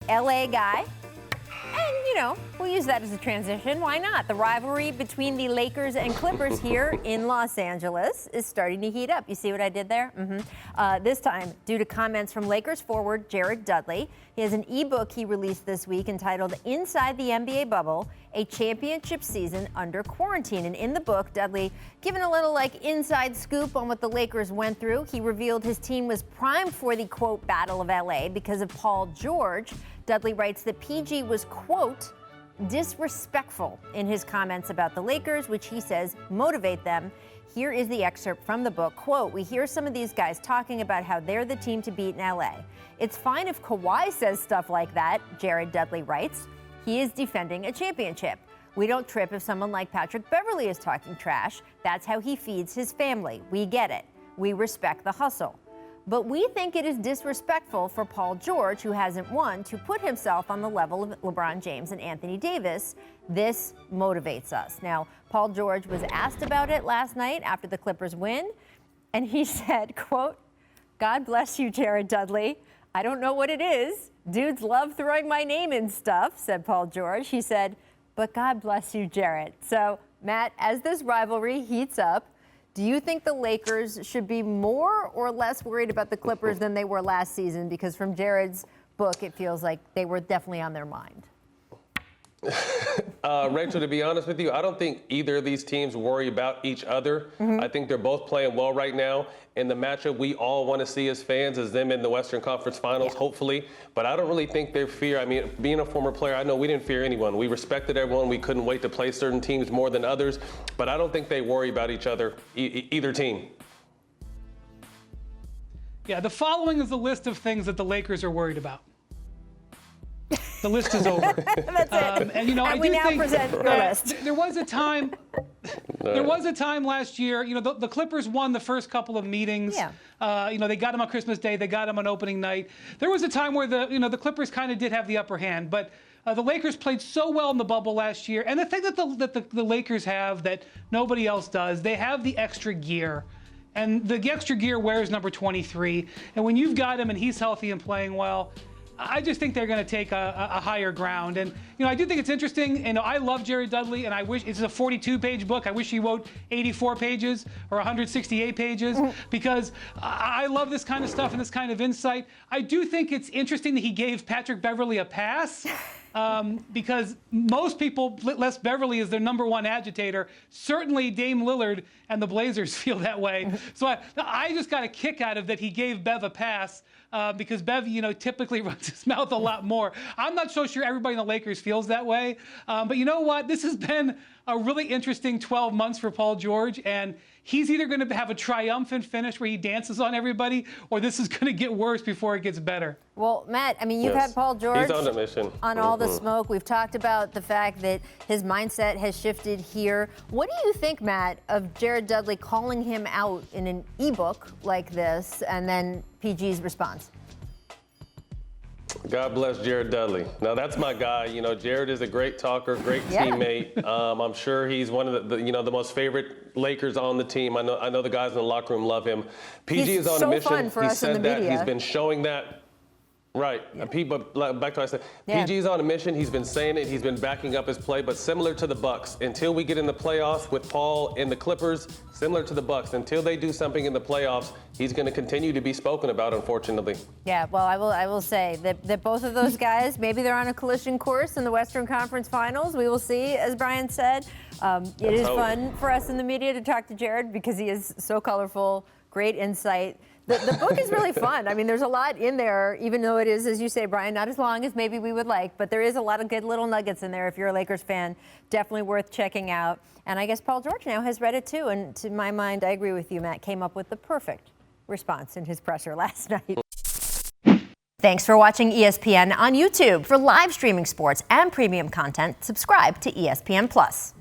LA guy. And, we'll use that as a transition. Why not? The rivalry between the Lakers and Clippers here in Los Angeles is starting to heat up. You see what I did there? This time, due to comments from Lakers forward Jared Dudley. He has an ebook he released this week entitled Inside the NBA Bubble, a Championship Season Under Quarantine. And in the book, Dudley, given a little inside scoop on what the Lakers went through, he revealed his team was primed for the, quote, Battle of LA because of Paul George. Dudley writes that PG was, quote, disrespectful in his comments about the Lakers, which he says motivate them. Here is the excerpt from the book. Quote, we hear some of these guys talking about how they're the team to beat in LA. It's fine if Kawhi says stuff like that, Jared Dudley writes. He is defending a championship. We don't trip if someone like Patrick Beverley is talking trash. That's how he feeds his family. We get it. We respect the hustle. But we think it is disrespectful for Paul George, who hasn't won, to put himself on the level of LeBron James and Anthony Davis. This motivates us. Now, Paul George was asked about it last night after the Clippers win, and he said, quote, God bless you, Jared Dudley. I don't know what it is. Dudes love throwing my name in stuff, said Paul George. He said, but God bless you, Jared. So, Matt, as this rivalry heats up, do you think the Lakers should be more or less worried about the Clippers than they were last season? Because from Jared's book, it feels like they were definitely on their mind. Rachel, to be honest with you, I don't think either of these teams worry about each other. I think they're both playing well right now. And the matchup we all want to see as fans is them in the Western Conference Finals, hopefully. But I don't really think they fear. I mean, being a former player, I know we didn't fear anyone. We respected everyone. We couldn't wait to play certain teams more than others. But I don't think they worry about each other, either team. Yeah, the following is the list of things that the Lakers are worried about. The list is over. That's it. And I do think present your list. There was a time. There was a time last year. The Clippers won the first couple of meetings. Yeah. They got them on Christmas Day. They got them on opening night. There was a time where the Clippers kind of did have the upper hand, but the Lakers played so well in the bubble last year. And the thing that the Lakers have that nobody else does, they have the extra gear. And the extra gear wears number 23. And when you've got him and he's healthy and playing well, I just think they're going to take a higher ground. And, I do think it's interesting. And I love Jared Dudley, and I wish it's a 42-page book. I wish he wrote 84 pages or 168 pages because I love this kind of stuff and this kind of insight. I do think it's interesting that he gave Patrick Beverley a pass. Because most people, Les Beverley is their number one agitator. Certainly Dame Lillard and the Blazers feel that way. So I just got a kick out of that he gave Bev a pass because Bev, typically runs his mouth a lot more. I'm not so sure everybody in the Lakers feels that way. But you know what? This has been a really interesting 12 months for Paul George, and he's either going to have a triumphant finish where he dances on everybody, or this is going to get worse before it gets better. Well, Matt, you've had Paul George He's on a mission. On all the smoke. We've talked about the fact that his mindset has shifted here. What do you think, Matt, of Jared Dudley calling him out in an ebook like this, and then PG's response? God bless Jared Dudley. Now that's my guy. Jared is a great talker, great teammate. I'm sure he's one of the most favorite Lakers on the team. I know the guys in the locker room love him. PG is on a mission. Fun for he us said in the that media. he's been showing that. Right. But back to what I said. PG's on a mission. He's been saying it. He's been backing up his play. But similar to the Bucks, until we get in the playoffs with Paul and the Clippers, similar to the Bucks, until they do something in the playoffs, he's going to continue to be spoken about, unfortunately. Yeah, well, I will say that both of those guys, maybe they're on a collision course in the Western Conference Finals. We will see, as Brian said. It is fun for us in the media to talk to Jared because he is so colorful, great insight. The book is really fun. There's a lot in there, even though it is, as you say, Brian, not as long as maybe we would like, but there is a lot of good little nuggets in there. If you're a Lakers fan, definitely worth checking out. And I guess Paul George now has read it too. And to my mind, I agree with you, Matt, came up with the perfect response in his presser last night. Thanks for watching ESPN on YouTube. For live streaming sports and premium content, subscribe to ESPN+.